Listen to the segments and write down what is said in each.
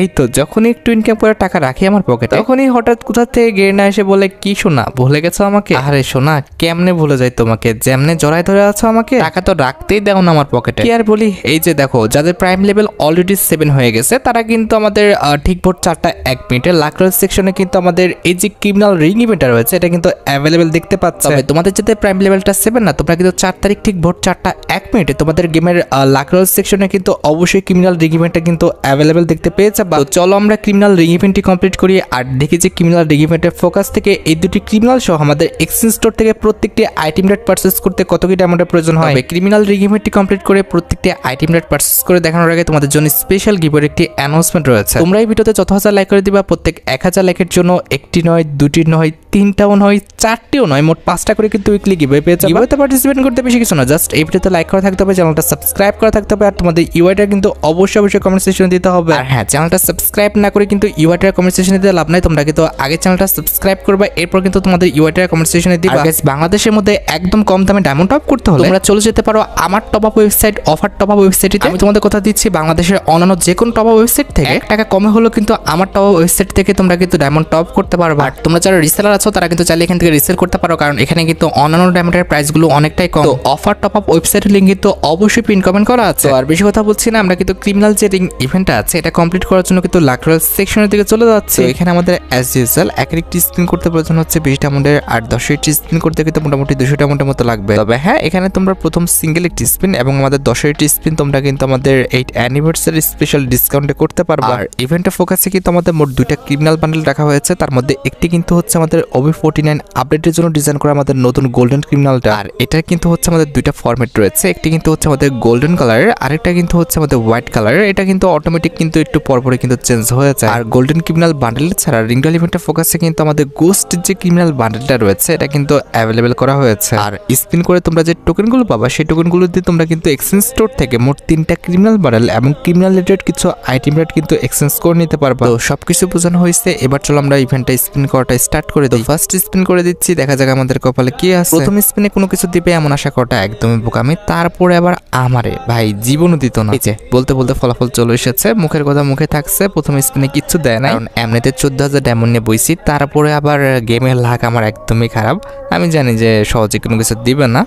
এই তো যখনই একটু ইনকাম করে টাকা রাখি আমার পকেটে তখনই হঠাৎ কোথা থেকে গেরিনা এসে বলে কি শোনা ভুলে গেছো আমাকে। আরে শোনা কেমনে ভুলে যাই তোমাকে, যেমনে জড়াই ধরে আছো আমাকে, টাকা তো রাখতেই দাও না আমার পকেটে। কি আর বলি, এই যে দেখো যাদের প্রাইম লেভেল অলরেডি 7 হয়ে গেছে তারা কিন্তু আমাদের ঠিক ভোট 4টা 1 মিনিটে লাকরল সেকশনে কিন্তু আমাদের এই যে ক্রিমিনাল রিং ইভেন্টটা রয়েছে এটা কিন্তু অ্যাভেলেবেল দেখতে পাচ্ছ। তবে তোমাদের যাতে প্রাইম লেভেলটা 7 না, তোমরা কিন্তু 4 তারিখ ঠিক ভোট 4টা 1 মিনিটে তোমাদের গেমের লাকরল সেকশনে কিন্তু অবশ্যই ক্রিমিনাল রিং ইভেন্টটা কিন্তু অ্যাভেলেবেল দেখতে পেয়েছে। চলো আমরা ক্রিমিনাল রিং ইভেন্টটি কমপ্লিট করি আর দেখি যে ক্রিমিনাল রিং ইভেন্টের ফোকাস থেকে এই দুটি ক্রিমিনাল সহ আমাদের এক্সচেঞ্জ স্টোর থেকে প্রত্যেকটি আইটেম রেট পারচেজ করতে কত কি ডায়মন্ডের প্রয়োজন হয়। ক্রিমিনাল রিং ইভেন্টটি কমপ্লিট করে প্রত্যেকটি আইটেম রেট পারচেজ করে দেখানোর আগে তোমাদের জন্য স্পেশাল গিভের একটি অ্যানাউন্সমেন্ট রয়েছে। তোমরা এই ভিডিওতে যত হাজার লাইক করে দিবা প্রত্যেক 1000 লাইকের জন্য একটি নয়, দুটি নয়, তিনটাও নয়, চারটিও নয়, মোট 5টা করে কিন্তু উইকলি গিভে পেয়ে যাবে। গিভেতে পার্টিসিপেট করতে বেশি কিছু না, জাস্ট এই ভিডিওতে লাইক করা থাকতে হবে, চ্যানেলটা সাবস্ক্রাইব করা থাকতে হবে আর তোমাদের ইউআইটা কিন্তু অবশ্যই কমেন্ট সেকশনে দিতে হবে। আর হ্যাঁ, চ্যানেলটা সাবস্ক্রাইব না করে কিন্তু ইউআইটার কমেন্ট সেকশনে দিতে লাভ নাই, তোমরা কিন্তু আগে চ্যানেলটা সাবস্ক্রাইব করবে এরপর কিন্তু তোমাদের ইউআইটার কমেন্ট সেকশনে দিবা। গাইস, বাংলাদেশের মধ্যে একদম কম দামে ডায়মন্ড টপ করতে হলে তোমরা চলে যেতে পারো আমার top up website offer top up ওয়েবসাইটে। আমি তোমাদের কথা দিচ্ছি বাংলাদেশের অন্যান্য যে কোনো টপ আপ ওয়েবসাইট থেকে 1 টাকা কমে হলো কিন্তু আমার টপ আপ ওয়েবসাইট থেকে তোমরা কিন্তু ডায়মন্ড টপ করতে পারবে। আর তোমরা যারা রিসেলার আছো তারা কিন্তু চাইলে এখান থেকে রিসেল করতে পারো, কারণ এখানে কিন্তু অন্যান্য ডায়মন্ডের প্রাইসগুলো অনেকটাই কম। তো অফার টপ আপ ওয়েবসাইটের লিংক কিন্তু অবশ্যই পিন কমেন্ট করা আছে। আর বেশি কথা বলছি না, আমরা কিন্তু ক্রিমিনাল যে রিং ইভেন্টটা আছে এটা কমপ্লিট করার জন্য কিন্তু লাকরল সেকশনের দিকে চলে যাচ্ছে। এখানে আমাদের অ্যাজ ইউজুয়াল একটি স্পিন করতে প্রয়োজন হচ্ছে 20 ডায়মন্ডের আর 10টি স্পিন করতে কিন্তু মোটামুটি 200 ডায়মন্ডের মতো লাগবে। তবে হ্যাঁ, এখানে তোমরা প্রথম সিঙ্গেল একটি স্পিন এবং আমাদের 10টি স্পিন তোমরা কিন্তু আমাদের 8 অ্যানিভার্সারি স্পেশাল ডিসকাউন্টে করতে পারবে। আর ইভেন্টের ফোকাসে কিন্তু আমাদের মোট 2টা ক্রিমিনাল বান্ডেল রাখা হয়েছে, তার মধ্যে একটি কিন্তু হচ্ছে আমাদের OB49 আপডেটের জন্য ডিজাইন করা আমাদের নতুন গোল্ডেন ক্রিমিনালটা। আর এটা কিন্তু হচ্ছে আমাদের 2টা ফরম্যাট রয়েছে, একটি কিন্তু হচ্ছে আমাদের গোল্ডেন কালারের আরেকটা কিন্তু হচ্ছে আমাদের হোয়াইট কালারের। এটা কিন্তু অটোমেটিক কিন্তু একটু পরপরে কিন্তু চেঞ্জ হয়ে যায়। আর গোল্ডেন ক্রিমিনাল বান্ডেল ছাড়া রিংডল ইভেন্টের ফোকাসে কিন্তু আমাদের গোস্ট যে ক্রিমিনাল বান্ডেলটা রয়েছে এটা কিন্তু অ্যাভেলেবেল করা হয়েছে। আর স্পিন করে তোমরা যে টোকেনগুলো পাবা সেই টোকেনগুলো দিয়ে তোমরা কিন্তু এক্সচেঞ্জ স্টোর থেকে মোট 3টা ক্রিমিনাল বান্ডেল এবং ক্রিমিনাল রিলেটেড কিছু আইটেম রেট কিন্তু এক্সচেঞ্জ করে নিতে পারবা। তো সবকিছু বোঝানো হয়েছে, এবার চলো আমরা ইভেন্টটা স্পিন করাটা স্টার্ট করে দিই। ফার্স্ট স্পিন করে দিচ্ছি, দেখা যাক আমাদের কপালে কি আছে। প্রথম স্পিনে কোনো কিছু দিবে এমন আশা করাটা একদমই বোকামি। তারপরে আবার আমারে ভাই জীবনও দিত না। এই যে বলতে বলতে ফলাফল চলে এসেছে, মুখের কথা মুখে থাকছে। প্রথম স্পিনে কিচ্ছু দেয় না, কারণ এমনিতে 14,000 ডায়মন্ড নিয়ে বইছি। তারপরে আবার গেমের লাক আমার একদমই খারাপ। আমি জানি যে সহজে কোনো কিছু দিবে না,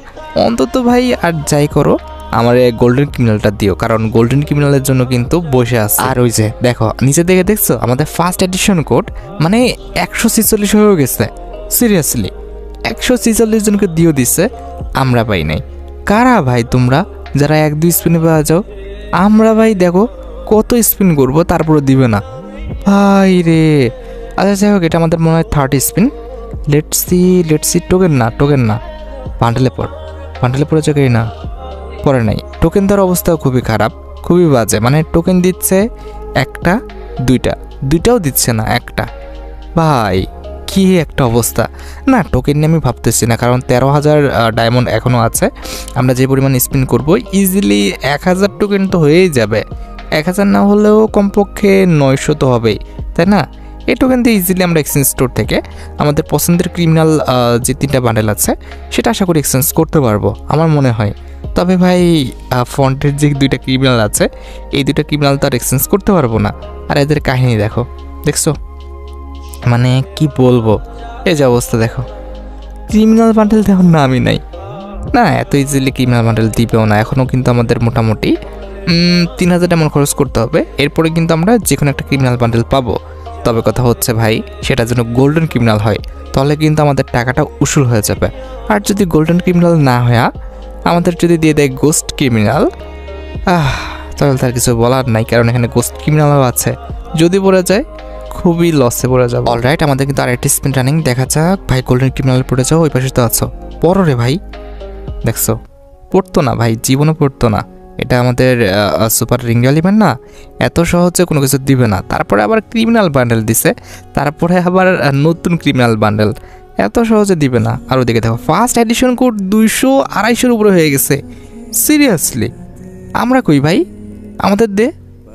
অন্তত ভাই আর যাই করো আমার গোল্ডেন ক্রিমিনালটা দিও, কারণ গোল্ডেন ক্রিমিনালের জন্য কিন্তু বসে আছে। আর ওই যে দেখো নিচে দেখে দেখছো আমাদের ফার্স্ট এডিশন কোড মানে 146 হয়ে গেছে। সিরিয়াসলি 146 জনকে দিও দিচ্ছে, আমরা পাই নাই। কারা ভাই তোমরা যারা 1-2 স্পিনে পাওয়া যাও? আমরা ভাই দেখো কত স্পিন করবো তারপরে দিবে না ভাই রে। আচ্ছা যাই হোক, এটা আমাদের মনে হয় 30 স্পিন। লেটস সি টোকেন না বান্ডেলে পড়ে জায়গায় না পরে নাই। টোকেন দেওয়ার অবস্থাও খুবই খারাপ, খুবই বাজে। মানে টোকেন দিচ্ছে একটা, দুইটাও দিচ্ছে না, একটা। ভাই কি একটা অবস্থা না, টোকেন নিয়ে আমি ভাবতেছি না, কারণ 13,000 ডায়মন্ড এখনও আছে। আমরা যে পরিমাণ স্পিন করব ইজিলি 1000 টোকেন তো হয়েই যাবে। 1000 না হলেও কমপক্ষে 900 তো হবেই, তাই না? এই টোকেন দিয়ে ইজিলি আমরা এক্সচেঞ্জ স্টোর থেকে আমাদের পছন্দের ক্রিমিনাল যে 3টা বান্ডেল আছে সেটা আশা করি এক্সচেঞ্জ করতে পারবো আমার মনে হয়। তবে ভাই ফন্টের যে 2টা ক্রিমিনাল আছে এই 2টা ক্রিমিনাল তো আর এক্সচেঞ্জ করতে পারবো না। আর এদের কাহিনী দেখছো মানে কি বলবো, এই যে অবস্থা দেখো। ক্রিমিনাল বান্ডেল দেওয়ার নামই নাই না, এত ইজিলি ক্রিমিনাল বান্ডেল দিবেও না। এখনও কিন্তু আমাদের মোটামুটি 3000 এমন খরচ করতে হবে, এরপরে কিন্তু আমরা যে কোনো একটা ক্রিমিনাল বান্ডেল পাবো। তবে কথা হচ্ছে ভাই সেটা যেন গোল্ডেন ক্রিমিনাল হয়, তাহলে কিন্তু আমাদের টাকাটা উসুল হয়ে যাবে। আর যদি গোল্ডেন ক্রিমিনাল না হয়ে আমাদের যদি দিয়ে দেয় গোস্ট ক্রিমিনাল, তাহলে তার কিছু বলার নাই, কারণ এখানে গোস্ট ক্রিমিনালও আছে। যদি পড়ে যায় খুবই লসে পড়ে যাবে। অলরাইট, আমাদের কিন্তু আরেকটি স্পিন রানিং, দেখা যাক। ভাই গোল্ডেন ক্রিমিনাল পড়ে যাও, ওই পাশে তো আছো, পড়ো রে ভাই। দেখছো পড়তো না ভাই, জীবনও পড়তো না। এটা আমাদের সুপার রিঙ্গল ইভেন্ট না, এত সহজে কোনো কিছু দিবে না। তারপরে আবার ক্রিমিনাল বান্ডেল দিছে, তারপরে আবার নতুন ক্রিমিনাল বান্ডেল, এত সহজে দিবে না। আর ওদিকে দেখো ফার্স্ট এডিশন কোড 200-250 উপরে হয়ে গেছে। সিরিয়াসলি আমরা কই ভাই? আমাদের দে,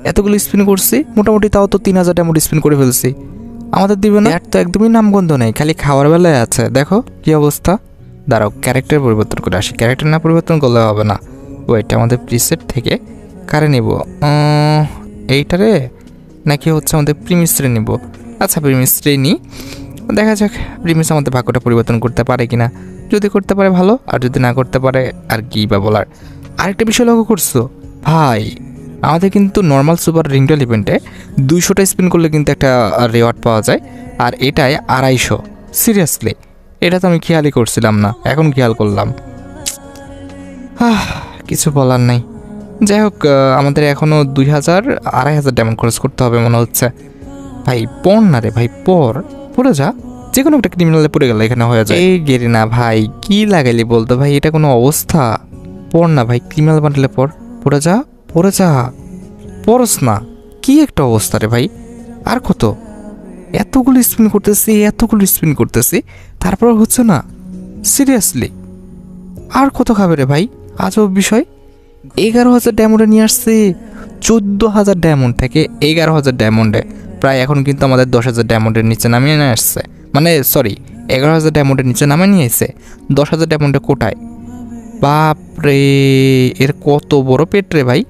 এতগুলো স্পিন করছি মোটামুটি, তাও তো 3000 ডায়মন্ড স্পিন করে ফেলছি, আমাদের দিবে না। আর তো একদমই নামগন্ধ নেই, খালি খাওয়ার বেলায় আছে। দেখো কি অবস্থা। দাঁড়াও ক্যারেক্টার পরিবর্তন করে আসি, ক্যারেক্টার না পরিবর্তন করলে হবে না। ওইটা আমাদের প্রিসেট থেকে কারে নেব, এইটারে নাকি হচ্ছে আমাদের প্রিমিসরে নিব? আচ্ছা প্রিমিসরে নিই, দেখা যাক প্রিমিস আমাদের ভাগ্যটা পরিবর্তন করতে পারে কিনা। যদি করতে পারে ভালো, আর যদি না করতে পারে আর কি বা বলার। আরেকটা বিষয় লক্ষ্য করছো ভাই, আমাদের কিন্তু নর্মাল সুপার রিংডল ইভেন্টে 200টা স্পিন করলে কিন্তু একটা রেওয়ার্ড পাওয়া যায়, আর এটায় 250। সিরিয়াসলি এটা তো আমি খেয়ালই করছিলাম না, এখন খেয়াল করলাম। কিছু বলার নাই। যাই হোক, আমাদের এখনও 2000-2500 ডায়মন্ড খরচ করতে হবে মনে হচ্ছে। ভাই পড় না রে ভাই, পড়ে যা, যে কোনো একটা ক্রিমিনালে পড়ে গেলে এখানে হয়ে যায়। এই গেরি না ভাই, কি লাগাইলি বলতো ভাই, এটা কোনো অবস্থা? পড় না ভাই, ক্রিমিনাল বান্ডেলে পড়ে যা, পড়স না। কি একটা অবস্থা রে ভাই। আর কত, এতগুলো স্পিন করতেছি তারপর হচ্ছে না? সিরিয়াসলি আর কত খাবে রে ভাই? আজব বিষয়। 11,000 ডায়মন্ডে নিয়ে আসছে, 14,000 ডায়মন্ড থেকে 11,000 ডায়মন্ডে, প্রায় এখন কিন্তু আমাদের 10,000 ডায়মন্ডের নিচে নামিয়ে নিয়ে আসছে। মানে সরি, 11,000 ডায়মন্ডের নিচে নামিয়ে নিয়ে এসে 10,000 ডায়মন্ডে কোটায়। বাপরে, এর কত বড় পেট রে ভাই।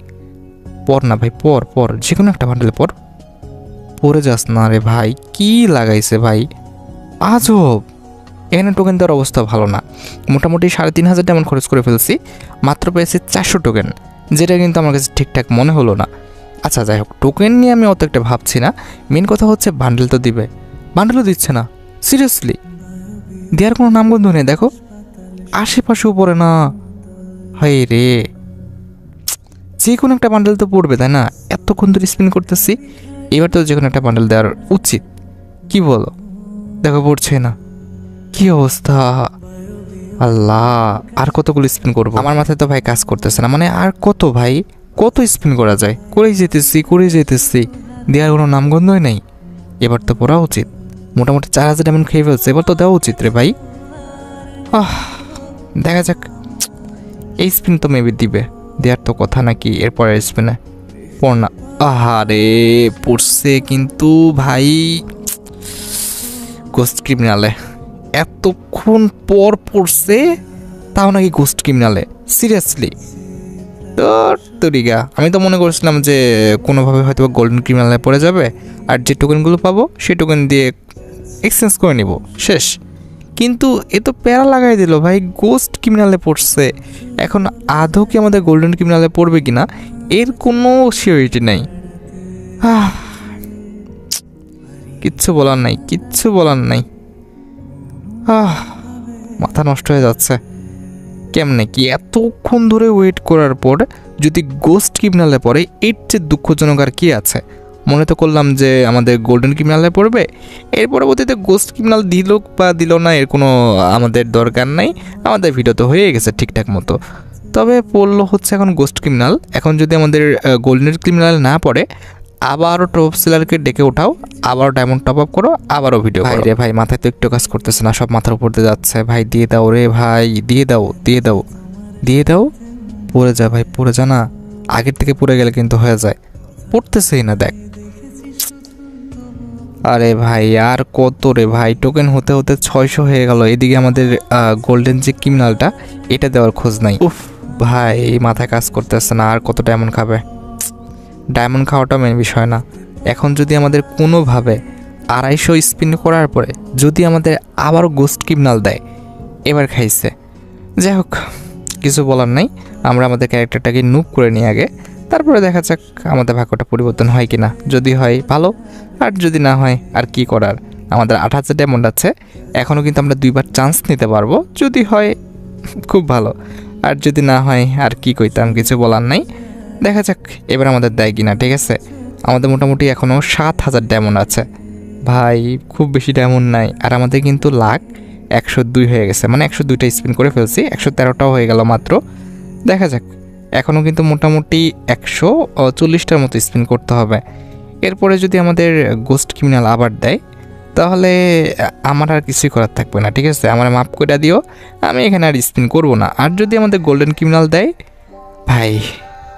পর না ভাই, পর যে কোনো একটা বান্ডেলে পরে যাস না রে ভাই। কি লাগাইছে ভাই, আজব। এখানে টোকেন দেওয়ার অবস্থা ভালো না, মোটামুটি 3,500 ডায়মন্ড খরচ করে ফেলছি, মাত্র পেয়েছি 400 টোকেন, যেটা কিন্তু আমার কাছে ঠিকঠাক মনে হলো না। আচ্ছা যাই হোক, টোকেন নিয়ে আমি অত একটা ভাবছি না, মেন কথা হচ্ছে বান্ডেল তো দিবে, বান্ডেলও দিচ্ছে না। সিরিয়াসলি দেওয়ার কোনো নামগন্ধ নেই। দেখো আশেপাশেও পড়ে না। হাই রে, যে কোনো একটা বান্ডেল তো পড়বে তাই না? এতক্ষণ ধরে স্পিন করতেছি, এবার তো যে কোনো একটা বান্ডেল দেওয়ার উচিত, কি বলো? দেখো পড়ছে না, কি অবস্থা। আল্লাহ, আর কতগুলো স্পিন করবো? আমার মাথায় তো ভাই কাজ করতেছে না, মানে আর কত ভাই, কত স্পিন করা যায়? করেই যেতেছি, দেওয়ার কোনো নামগন্ধই নেই। এবার তো পড়া উচিত, মোটামুটি 4,000 ডায়মন্ড খেয়ে ফেলছে, এবার তো দেওয়া উচিত রে ভাই। দেখা যাক, এই স্পিন তো মেবি দিবে, দেওয়ার তো কথা নাকি এরপরের স্পিনে। পড় না। আহারে, পড়ছে কিন্তু ভাই, গোস্ট ক্রিমিনালে এতক্ষণ পর পড়ছে, তাও নাকি গোস্ট ক্রিমিনালে। সিরিয়াসলি তরিগা, আমি তো মনে করছিলাম যে কোনোভাবে হয়তো গোল্ডেন ক্রিমিনালে পড়ে যাবে, আর যে টোকেনগুলো পাবো সেই টোকেন দিয়ে এক্সচেঞ্জ করে নিব, শেষ। কিন্তু এ তো প্যারা লাগাই দিল ভাই, গোস্ট ক্রিমিনালে পড়ছে। এখন আদৌ কি আমাদের গোল্ডেন ক্রিমিনালে পড়বে কিনা এর কোনো সিওরিটি নেই। কিচ্ছু বলার নাই। মাথা নষ্ট হয়ে যাচ্ছে। কেমনে কি এতক্ষণ ধরে ওয়েট করার পর যদি গোস্ট ক্রিমিনালে পড়ে, এর চেয়ে দুঃখজনক আর কি আছে? মনে তো করলাম যে আমাদের গোল্ডেন ক্রিমিনালে পড়বে, এর পরবর্তীতে গোস্ট ক্রিমিনাল দিল বা দিল না এর কোনো আমাদের দরকার নাই, আমাদের ভিডিও তো হয়ে গেছে ঠিকঠাক মতো। তবে পড়লো হচ্ছে এখন গোস্ট ক্রিমিনাল। এখন যদি আমাদের গোল্ডেন ক্রিমিনাল না পড়ে, আবারও টপ সেলারকে ডেকে ওঠাও, আবারও ডায়মন্ড টপ আপ করো, আবারও ভিডিও। ভাই রে ভাই, মাথায় তো একটু কাজ করতেছে না, সব মাথার উপর দিয়ে যাচ্ছে। ভাই দিয়ে দাও রে ভাই, দিয়ে দাও। পড়ে যা ভাই, পড়ে যা না, আগের থেকে পড়ে গেলে কিন্তু হয়ে যায়। পড়তেছেই না দেখ। আরে ভাই আর কত রে ভাই, টোকেন হতে হতে 600 হয়ে গেল। এদিকে আমাদের গোল্ডেন যে ক্রিমিনালটা, এটা দেওয়ার খোঁজ নাই। উফ ভাই, মাথায় কাজ করতেছে না, আর কত ডায়মন্ড খাবে? ডায়মন্ড খাওয়াটা মেন বিষয় না, এখন যদি আমাদের কোনোভাবে 250 স্পিন করার পরে যদি আমাদের আবারও গোস্ট ক্রিমিনাল দেয়, এবার খাইছে। যাই হোক, কিছু বলার নাই, আমরা আমাদের ক্যারেক্টারটাকে নুব করে নিই আগে, তারপরে দেখা যাক আমাদের ভাগ্যটা পরিবর্তন হয় কি না। যদি হয় ভালো, আর যদি না হয় আর কি করার। আমাদের 8,000 ডায়মন্ড আছে, এখনও কিন্তু আমরা 2বার চান্স নিতে পারবো। যদি হয় খুব ভালো, আর যদি না হয় আর কি কইতাম, কিছু বলার নাই। দেখা যাক এবার আমাদের দেয় কিনা। ঠিক আছে, আমাদের মোটামুটি এখনও 7,000 ডায়মন্ড আছে ভাই, খুব বেশি ডায়মন্ড নাই। আর আমাদের কিন্তু লাখ 102 হয়ে গেছে, মানে 102টা স্পিন করে ফেলছি, 113টাও হয়ে গেল মাত্র। দেখা যাক, এখনও কিন্তু মোটামুটি 140টার মতো স্পিন করতে হবে। এরপরে যদি আমাদের গোস্ট ক্রিমিনাল আবার দেয়, তাহলে আমার আর কিছুই করার থাকবে না। ঠিক আছে, আমার মাফ করে দিও, আমি এখানে আর স্পিন করবো না। আর যদি আমাদের গোল্ডেন ক্রিমিনাল দেয় ভাই,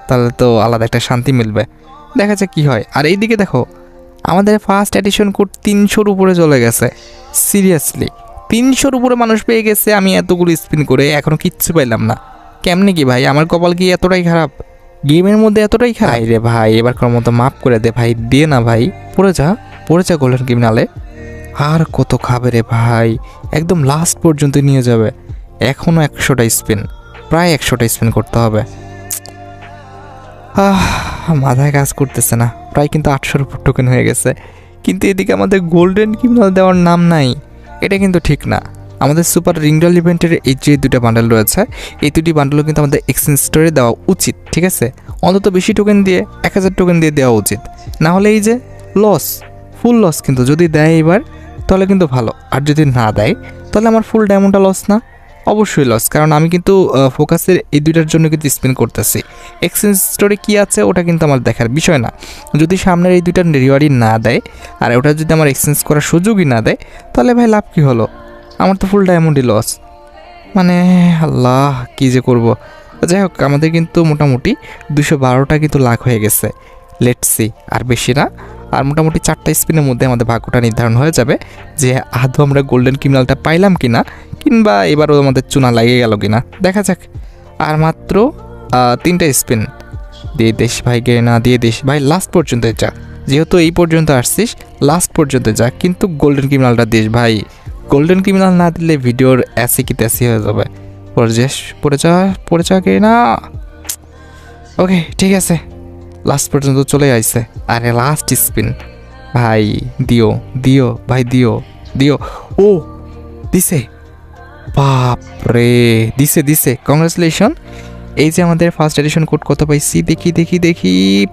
তাহলে তো আলাদা একটা শান্তি মিলবে। দেখা যাক কী হয়। আর এইদিকে দেখো, আমাদের ফার্স্ট এডিশন কোড 300-র উপরে চলে গেছে। সিরিয়াসলি 300-র উপরে মানুষ পেয়ে গেছে, আমি এতগুলো স্পিন করে এখনও কিচ্ছু পাইলাম না। কেমনে কি ভাই, আমার কপাল কি এতটাই খারাপ? গেমের মধ্যে এতটাই খারাপ রে ভাই, এবার কোনো মতো মাফ করে দে ভাই, দিয়ে না ভাই, পড়ে যা গোল্ডেন ক্রিমিনালে। আর কত খাবে রে ভাই, একদম লাস্ট পর্যন্ত নিয়ে যাবে। এখনও 100টা স্পিন, প্রায় 100টা স্পিন করতে হবে। মাথায় কাজ করতেছে না, প্রায় কিন্তু 800-র উপর টোকেন হয়ে গেছে, কিন্তু এদিকে আমাদের গোল্ডেন ক্রিমিনাল দেওয়ার নাম নাই। এটা কিন্তু ঠিক না। আমাদের সুপার রিংডল ইভেন্টের এই যে 2টা বান্ডেল রয়েছে, এই 2টি বান্ডেলও কিন্তু আমাদের এক্সচেঞ্জ স্টোরে দেওয়া উচিত, ঠিক আছে? অন্তত বেশি টোকেন দিয়ে 1000 টোকেন দিয়ে দেওয়া উচিত, না হলে এই যে লস, ফুল লস। কিন্তু যদি দেয় এবার তাহলে কিন্তু ভালো, আর যদি না দেয় তাহলে আমার ফুল ডায়মন্ডটা লস না? অবশ্যই লস, কারণ আমি কিন্তু ফোকাসের এই 2টার জন্য কিন্তু স্পিন করতেছি। এক্সচেঞ্জ স্টোরে কী আছে ওটা কিন্তু আমার দেখার বিষয় না। যদি সামনের এই 2টার রিওয়ার্ডই না দেয় আর ওটা যদি আমার এক্সচেঞ্জ করার সুযোগই না দেয়, তাহলে ভাই লাভ কী হলো? আমার তো ফুল ডায়মন্ডই লস। মানে আল্লাহ, কী যে করব। যাই হোক, আমাদের কিন্তু মোটামুটি 212টা কিন্তু লাখ হয়ে গেছে। লেটস সি, আর বেশি না, আর মোটামুটি 4টা স্পিনের মধ্যে আমাদের ভাগ্যটা নির্ধারণ হয়ে যাবে যে আদৌ আমরা গোল্ডেন ক্রিমিনালটা পাইলাম কিনা, কিংবা এবারও আমাদের চুনা লাগিয়ে গেল কিনা, দেখা যাক। আর মাত্র 3টা স্পিন দিয়ে দিস ভাই, গে না দিয়ে দিস ভাই, লাস্ট পর্যন্ত যা, যেহেতু এই পর্যন্ত আসছিস লাস্ট পর্যন্ত যা, কিন্তু গোল্ডেন ক্রিমিনালটা দিস ভাই। গোল্ডেন ক্রিমিনাল না দিলে ভিডিওর অ্যাসি কি ত্যাসি হয়ে যাবে। পড়ে যা গে না। ওকে ঠিক আছে, লাস্ট পর্যন্ত চলে আইছে। আরে লাস্ট স্পিন ভাই, দিও ভাই, দিও। ও দিছে, বাপ রে, দিছে। কংগ্রেচুলেশন। এই যে আমাদের ফার্স্ট এডিশন কোড কত পাইছি দেখি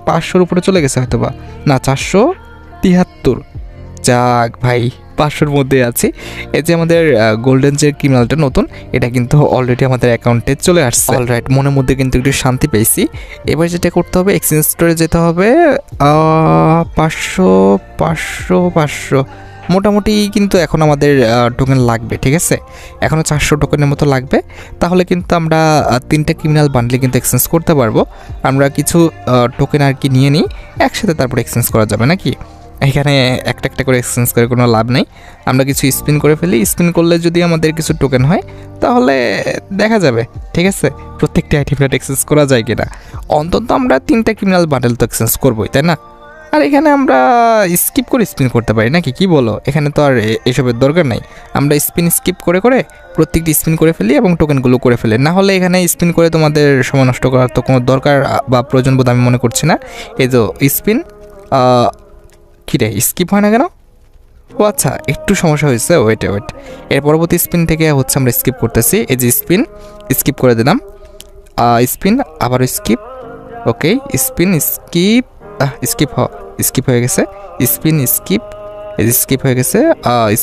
500-র উপরে চলে গেছে হয়তো বা, না 473। যাক ভাই, 500-র মধ্যে আছে। এই যে আমাদের গোল্ডেন যে ক্রিমিনালটা নতুন, এটা কিন্তু অলরেডি আমাদের অ্যাকাউন্টে চলে আসছে। অলরাইট, মনের মধ্যে কিন্তু একটু শান্তি পেয়েছি। এবার যেটা করতে হবে, এক্সচেঞ্জ স্টোরে যেতে হবে। 500 মোটামুটি কিন্তু এখন আমাদের টোকেন লাগবে, ঠিক আছে? এখনও 400 টোকেনের মতো লাগবে, তাহলে কিন্তু আমরা 3টা ক্রিমিনাল বান্ডেল কিন্তু এক্সচেঞ্জ করতে পারবো। আমরা কিছু টোকেন আর কি নিয়ে নিই, একসাথে তারপর এক্সচেঞ্জ করা যাবে নাকি? এখানে একটা করে এক্সচেঞ্জ করে কোনো লাভ নেই। আমরা কিছু স্পিন করে ফেলি, স্পিন করলে যদি আমাদের কিছু টোকেন হয় তাহলে দেখা যাবে, ঠিক আছে? প্রত্যেকটা আইটেমটা এক্সচেঞ্জ করা যায় কিনা। অন্তত আমরা 3টা ক্রিমিনাল বান্ডেল তো এক্সচেঞ্জ করবোই, তাই না? আর এখানে আমরা স্কিপ করে স্পিন করতে পারি নাকি, কি বলো? এখানে তো আর এসবের দরকার নাই। আমরা স্কিপ করে প্রত্যেকটি স্পিন করে ফেলি এবং টোকেনগুলো করে ফেলি। না হলে এখানে স্পিন করে তোমাদের সময় নষ্ট করার তো কোনো দরকার বা প্রয়োজন বোধ আমি মনে করছি না। এই যে স্পিন, কী রে, স্কিপ হয় না কেন? ও আচ্ছা, একটু সমস্যা হয়েছে, ওয়েট। এর পরবর্তী স্পিন থেকে হচ্ছে আমরা স্কিপ করতেছি। এই যে স্কিপ করে দিলাম, স্পিন, আবারও স্কিপ। ওকে, স্কিপ হয়ে গেছে। স্পিন স্কিপ, এই যে স্কিপ হয়ে গেছে।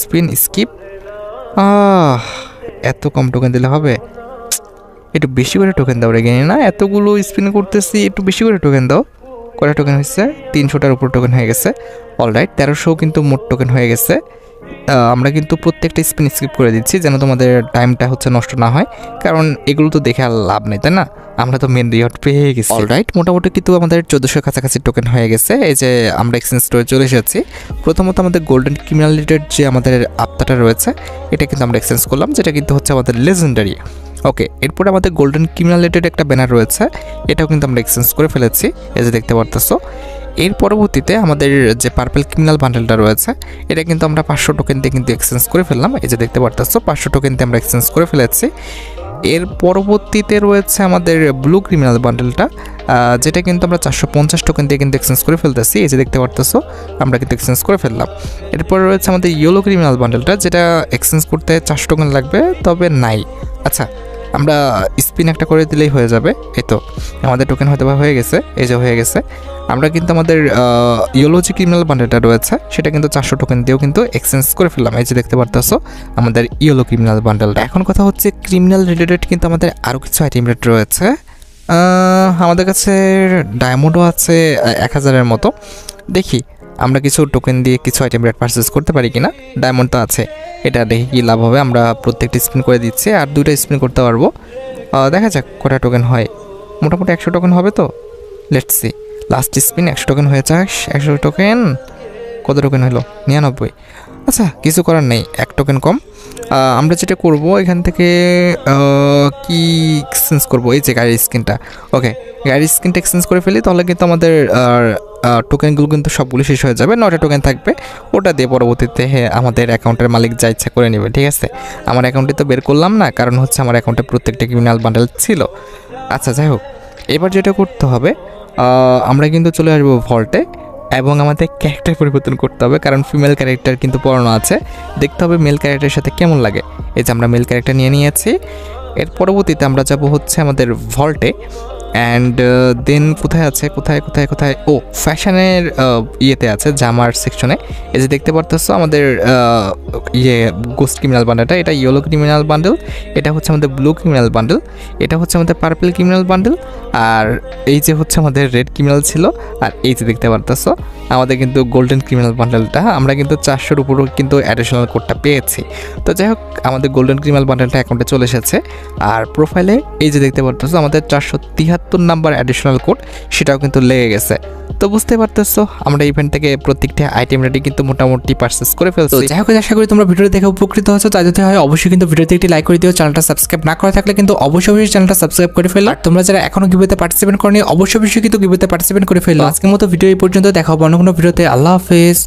Spin skip. এত কম টোকেন দিলে হবে? একটু বেশি করে টোকেন দাও রে গেনি না, এতগুলো স্পিন করতেছি, একটু বেশি করে টোকেন দাও। কটা টোকেন হয়েছে? 300টার উপর টোকেন হয়ে গেছে। অলরাইট, 1300 কিন্তু মোট টোকেন হয়ে গেছে। আমরা কিন্তু প্রত্যেকটা স্পিন স্কিপ করে দিচ্ছি যেন তোমাদের টাইমটা হচ্ছে নষ্ট না হয়, কারণ এগুলো তো দেখে আর লাভ নেই, তাই না? আমরা তো মেন রিওয়ার্ড পেয়ে গেছি। অলরাইট, মোটামুটি কিন্তু আমাদের 1400 কাছাকাছি টোকেন হয়ে গেছে। এই যে আমরা এক্সচেঞ্জ স্টোরে চলে এসেছি। প্রথমত আমাদের গোল্ডেন ক্রিমিনাল রিলেটেড যে আমাদের আত্মাটা রয়েছে, এটা কিন্তু আমরা এক্সচেঞ্জ করলাম, যেটা কিন্তু হচ্ছে আমাদের লেজেন্ডারি। ওকে, এরপরে আমাদের গোল্ডেন ক্রিমিনাল রিলেটেড একটা ব্যানার রয়েছে, এটাও কিন্তু আমরা এক্সচেঞ্জ করে ফেলেছি, এই যে দেখতে পারতেছো। এর পরবর্তীতে আমাদের যে পার্পল ক্রিমিনাল বান্ডেলটা রয়েছে, এটা কিন্তু আমরা 500 টোকেন দিয়ে কিন্তু এক্সচেঞ্জ করে ফেললাম, এই যে দেখতে পারতেছো 500 টোকেন দিয়ে আমরা এক্সচেঞ্জ করে ফেলেছি। এর পরবর্তীতে রয়েছে আমাদের ব্লু ক্রিমিনাল বান্ডেলটা, যেটা কিন্তু আমরা 450 টোকেন দিয়ে কিন্তু এক্সচেঞ্জ করে ফেলতেছি, এই যে দেখতে পারতেছো আমরা কিন্তু এক্সচেঞ্জ করে ফেললাম। এরপর রয়েছে আমাদের ইয়েলো ক্রিমিনাল বান্ডেলটা, যেটা এক্সচেঞ্জ করতে 400 টোকেন লাগবে, তবে নাই। আচ্ছা, আমরা স্পিন একটা করে দিলেই হয়ে যাবে। এই তো আমাদের টোকেন হয়তো হয়ে গেছে, এই যে হয়ে গেছে। আমরা কিন্তু আমাদের ইয়েলো যে ক্রিমিনাল বান্ডেলটা রয়েছে, সেটা কিন্তু 400 টোকেন দিয়েও কিন্তু এক্সচেঞ্জ করে ফেললাম, এই যে দেখতে পারতেছো আমাদের ইয়েলো ক্রিমিনাল বান্ডেলটা। এখন কথা হচ্ছে ক্রিমিনাল রিলেটেড কিন্তু আমাদের আরও কিছু আইটেম রেট রয়েছে। আমাদের কাছে ডায়মন্ডও আছে 1000-এর মতো। দেখি আমরা কিছু টোকেন দিয়ে কিছু আইটেম রেট পারচেস করতে পারি কিনা। ডায়মন্ড তো আছে, এটা দেখি কী লাভ হবে। আমরা প্রত্যেকটি স্পিন করে দিচ্ছি, আর 2টা স্পিন করতে পারবো। দেখা যাক কটা টোকেন হয়। মোটামুটি 100 টোকেন হবে তো, let's see. Last spin 100 token হয়ে যাক। 100 টোকেন, কত টোকেন হলো? 99। আচ্ছা কিছু করার নেই, 1 টোকেন কম। আমরা যেটা করব এখান থেকে কি এক্সচেঞ্জ করব, এই যে গাড়ির স্কিনটা। ওকে, গাড়ির স্কিনটা এক্সচেঞ্জ করে ফেলি, তাহলে কিন্তু আমাদের টোকেনগুলো কিন্তু সবগুলো শেষ হয়ে যাবে। 9টা টোকেন থাকবে, ওটা দিয়ে পরবর্তীতে আমাদের অ্যাকাউন্টের মালিক যা ইচ্ছা করে নেবে, ঠিক আছে। আমার অ্যাকাউন্টে তো বের করলাম না, কারণ হচ্ছে আমার অ্যাকাউন্টে প্রত্যেকটা ক্রিমিনাল বান্ডেল ছিল। আচ্ছা যাই হোক, এবার যেটা করতে হবে, আমরা কিন্তু চলে আসবো ভল্টে, এবং আমাদের ক্যারেক্টার পরিবর্তন করতে হবে, কারণ ফিমেল ক্যারেক্টার কিন্তু পড়ানো আছে। দেখতে হবে মেল ক্যারেক্টারের সাথে কেমন লাগে। এই যে আমরা মেল ক্যারেক্টার নিয়ে নিয়েছি। এর পরবর্তীতে আমরা যাব হচ্ছে আমাদের ভল্টে, অ্যান্ড দেন কোথায় আছে, কোথায় ও ফ্যাশনের ইয়েতে আছে, জামার সেকশনে। এই যে দেখতে পারতেছো আমাদের গোস্ট ক্রিমিনাল বান্ডেলটা, এটা ইয়েলো ক্রিমিনাল বান্ডেল, এটা হচ্ছে আমাদের ব্লু ক্রিমিনাল বান্ডেল, এটা হচ্ছে আমাদের পার্পল ক্রিমিনাল বান্ডেল, আর এই যে হচ্ছে আমাদের রেড ক্রিমিনাল ছিল, আর এই যে দেখতে পারতেছো আমাদের কিন্তু গোল্ডেন ক্রিমিনাল বান্ডেলটা। আমরা কিন্তু 400-র উপরও কিন্তু অ্যাডিশনাল কোডটা পেয়েছি। তো যাই হোক, আমাদের গোল্ডেন ক্রিমিনাল বান্ডেলটা অ্যাকাউন্টে চলে এসেছে। আর প্রোফাইলে এই যে দেখতে পারতেছো আমাদের 473 নাম্বার অ্যাডিশনাল কোড, সেটাও কিন্তু লেগে গেছে। তো বুঝতে পারতেছো আমরা ইভেন্ট থেকে প্রত্যেকটা আইটেম রেডি কিন্তু মোটামুটি পারচেস করে ফেলছি। যাই হোক, আশা করি তোমরা ভিডিও দেখে উপকৃত হয়েছো। তাই যদি হয় অবশ্যই কিন্তু ভিডিওতে একটি লাইক করে দিও। চ্যানেলটা সাবস্ক্রাইব না করা থাকলে কিন্তু অবশ্যই চ্যানেলটা সাবস্ক্রাইব করে ফেলো। আর তোমরা যারা এখনো গিভওয়েতে পার্টিসিপেট করনি, অবশ্যই কিন্তু গিভওয়েতে পার্টিসিপেট করে ফেলো। আজকের মতো ভিডিও এই পর্যন্ত, দেখা হবে অন্য কোনো ভিডিওতে। আল্লাহ হাফেজ।